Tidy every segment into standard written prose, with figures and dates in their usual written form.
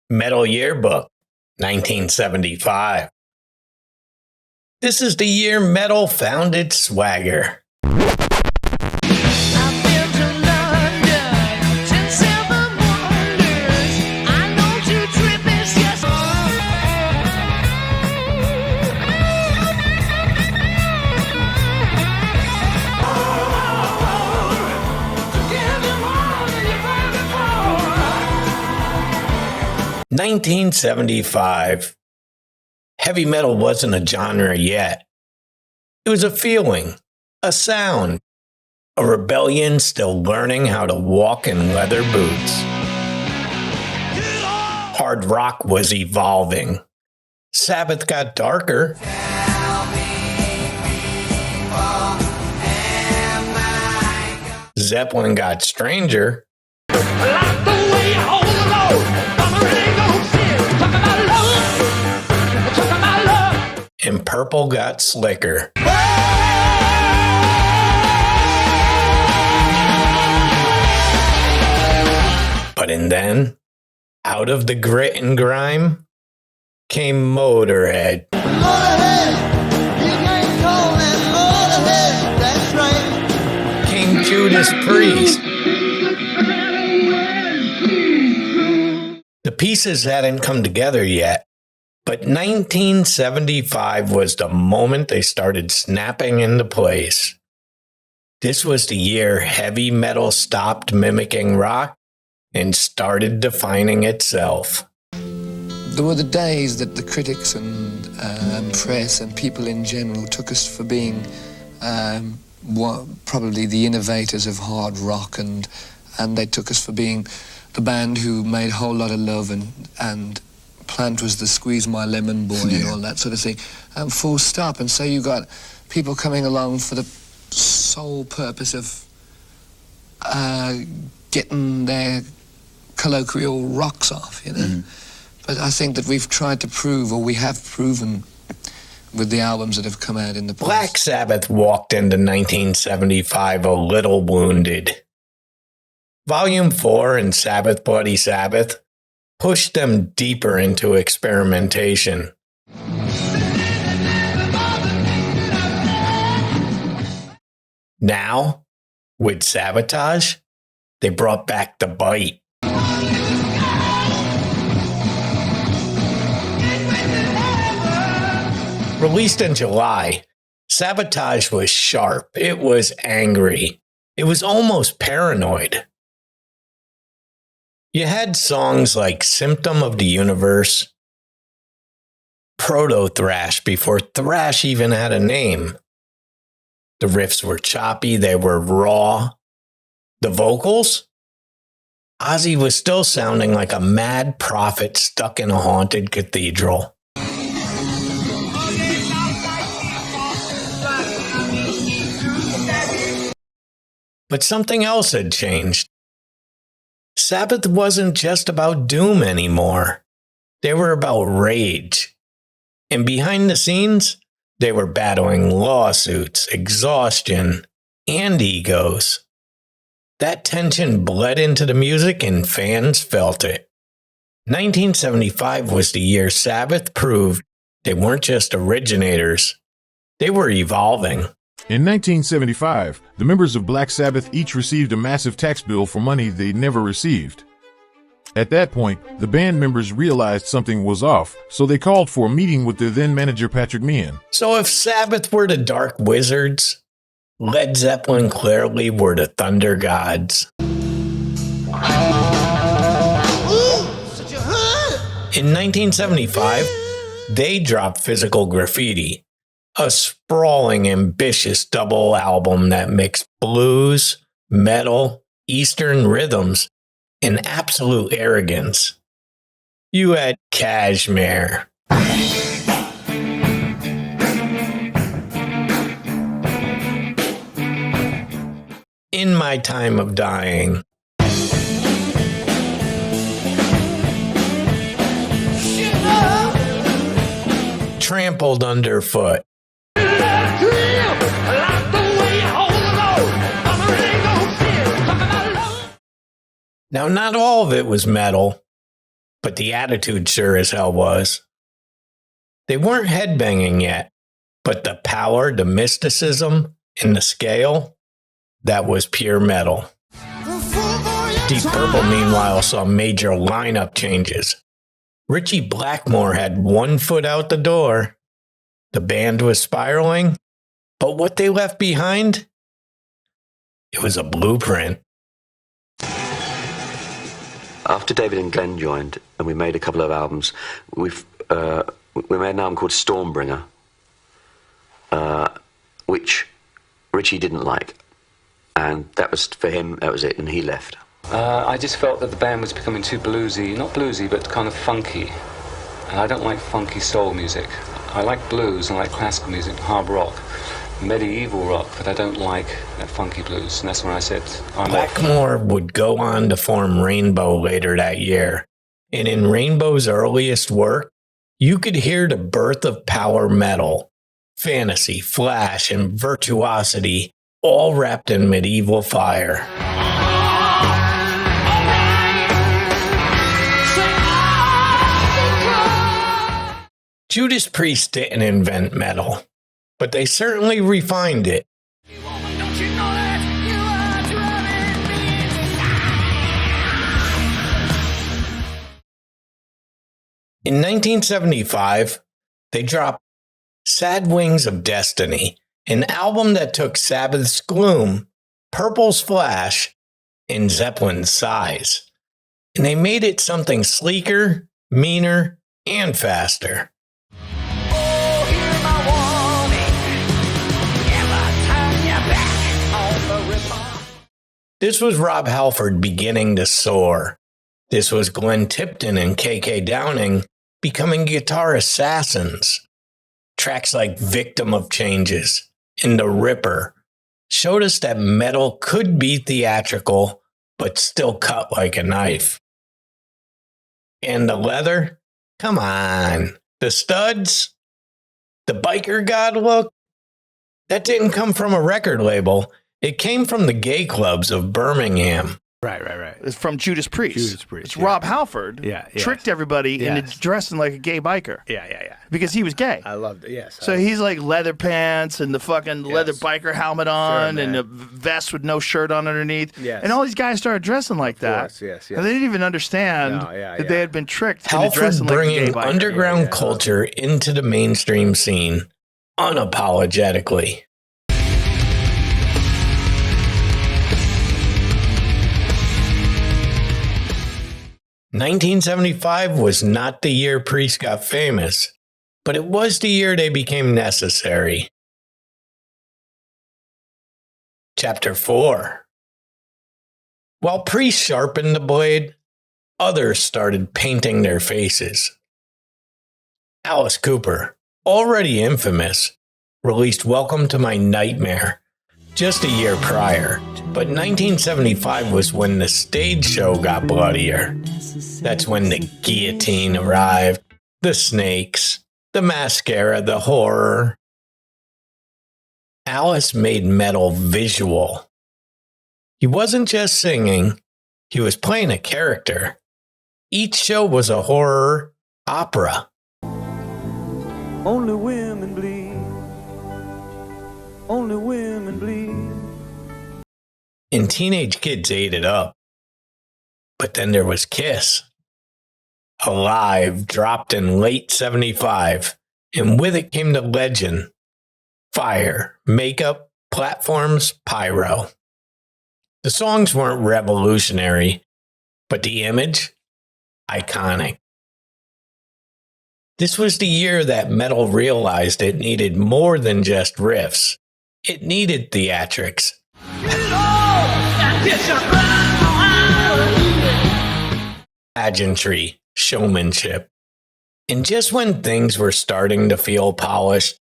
Metal Yearbook, 1975. This is the year metal found its swagger. In 1975, heavy metal wasn't a genre yet. It was a feeling, a sound, a rebellion still learning how to walk in leather boots. Hard rock was evolving. Sabbath got darker. Zeppelin got stranger. And Purple got slicker. But then, out of the grit and grime, came Motorhead. Came Judas Priest. The pieces hadn't come together yet. But 1975 was the moment they started snapping into place. This was the year heavy metal stopped mimicking rock and started defining itself. There were the days that the critics and press and people in general took us for being probably the innovators of hard rock, and they took us for being the band who made a whole lot of love and Plant was the squeeze my lemon boy and all that sort of thing. Full stop. And so you got people coming along for the sole purpose of getting their colloquial rocks off, you know. Mm-hmm. But I think that we've tried to prove, or we have proven with the albums that have come out in the past. Black Sabbath walked into 1975 a little wounded. Volume 4 and Sabbath Bloody Sabbath pushed them deeper into experimentation. Now, with Sabotage, they brought back the bite. Released in July, Sabotage was sharp, it was angry, it was almost paranoid. You had songs like Symptom of the Universe, Proto-Thrash before thrash even had a name. The riffs were choppy, they were raw. The vocals? Ozzy was still sounding like a mad prophet stuck in a haunted cathedral. But something else had changed. Sabbath wasn't just about doom anymore. They were about rage. And behind the scenes, they were battling lawsuits, exhaustion, and egos. That tension bled into the music and fans felt it. 1975 was the year Sabbath proved they weren't just originators, they were evolving. In 1975, the members of Black Sabbath each received a massive tax bill for money they never received. At that point, the band members realized something was off, so they called for a meeting with their then manager Patrick Meehan. So if Sabbath were the dark wizards, Led Zeppelin clearly were the thunder gods. In 1975, they dropped Physical Graffiti, a sprawling, ambitious double album that mixed blues, metal, Eastern rhythms, and absolute arrogance. You had Cashmere. In My Time of Dying. trampled underfoot. Now, not all of it was metal, but the attitude sure as hell was. They weren't headbanging yet, but the power, the mysticism, and the scale, that was pure metal. Deep Purple, meanwhile, saw major lineup changes. Ritchie Blackmore had one foot out the door. The band was spiraling, but what they left behind? It was a blueprint. After David and Glenn joined, and we made a couple of albums, we made an album called Stormbringer, which Ritchie didn't like. And that was, for him, that was it, and he left. I just felt that the band was becoming too bluesy, not bluesy, but kind of funky. And I don't like funky soul music. I like blues, and I like classical music, hard rock, medieval rock, but I don't like that funky blues. And that's when I said, I'm Blackmore would go on to form Rainbow later that year. And in Rainbow's earliest work, you could hear the birth of power metal, fantasy, flash, and virtuosity, all wrapped in medieval fire. Judas Priest didn't invent metal, but they certainly refined it. In 1975, they dropped Sad Wings of Destiny, an album that took Sabbath's gloom, Purple's flash, and Zeppelin's size, and they made it something sleeker, meaner, and faster. This was Rob Halford beginning to soar. This was Glenn Tipton and KK Downing becoming guitar assassins. Tracks like Victim of Changes and The Ripper showed us that metal could be theatrical, but still cut like a knife. And the leather? Come on. The studs? The biker god look? That didn't come from a record label. It came from the gay clubs of Birmingham. Right. It's from Judas Priest. It's yeah. Rob Halford. Yeah, tricked everybody into dressing like a gay biker. Yeah. Because he was gay. I loved it, yes. So he's like leather pants and the fucking leather biker helmet on and a vest with no shirt on underneath. Yes. And all these guys started dressing like that. Yes. And they didn't even understand that they had been tricked into Halford dressing like a gay bringing biker. underground culture into the mainstream scene unapologetically. "1975 was not the year Priest got famous, but it was the year they became necessary." Chapter 4. While Priest sharpened the blade, others started painting their faces. Alice Cooper, already infamous, released Welcome to My Nightmare just a year prior, but 1975 was when the stage show got bloodier. That's when the guillotine arrived, the snakes, the mascara, the horror. Alice made metal visual. He wasn't just singing, he was playing a character. Each show was a horror opera. Only women bleed. Only women bleed. And teenage kids ate it up. But then there was Kiss. Alive dropped in late 75, and with it came the legend. Fire, makeup, platforms, pyro. The songs weren't revolutionary, but the image, iconic. This was the year that metal realized it needed more than just riffs. It needed theatrics. Pageantry, showmanship. And just when things were starting to feel polished,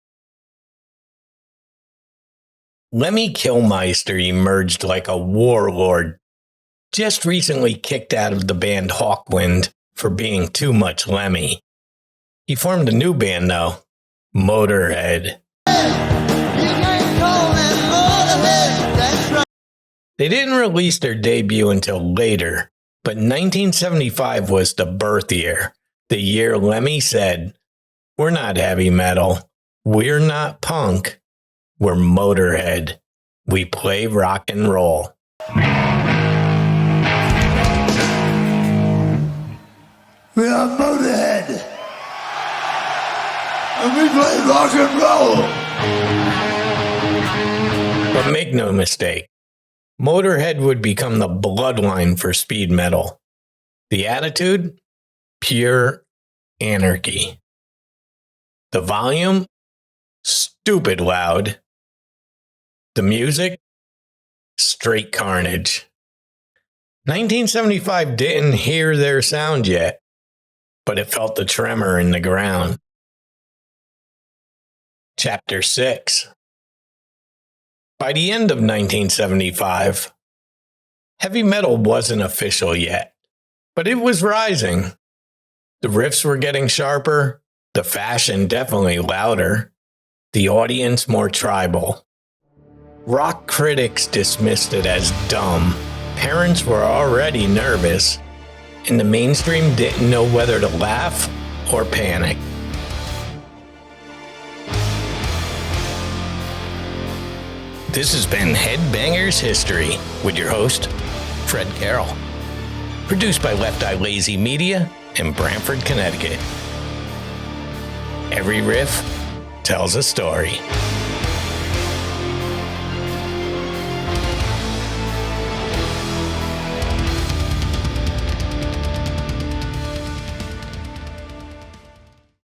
Lemmy Kilmister emerged like a warlord, just recently kicked out of the band Hawkwind for being too much Lemmy. He formed a new band, though, Motorhead. They didn't release their debut until later, but 1975 was the birth year, the year Lemmy said, "We're not heavy metal, we're not punk, we're Motorhead. We play rock and roll." We are Motorhead, and we play rock and roll. But make no mistake, Motorhead would become the bloodline for speed metal. The attitude? Pure anarchy. The volume? Stupid loud. The music? Straight carnage. 1975 didn't hear their sound yet, but it felt the tremor in the ground. Chapter 6. By the end of 1975, heavy metal wasn't official yet, but it was rising. The riffs were getting sharper, the fashion definitely louder, the audience more tribal. Rock critics dismissed it as dumb, parents were already nervous, and the mainstream didn't know whether to laugh or panic. This has been Headbangers History with your host, Fred Carroll. Produced by Left Eye Lazy Media in Brantford, Connecticut. Every riff tells a story.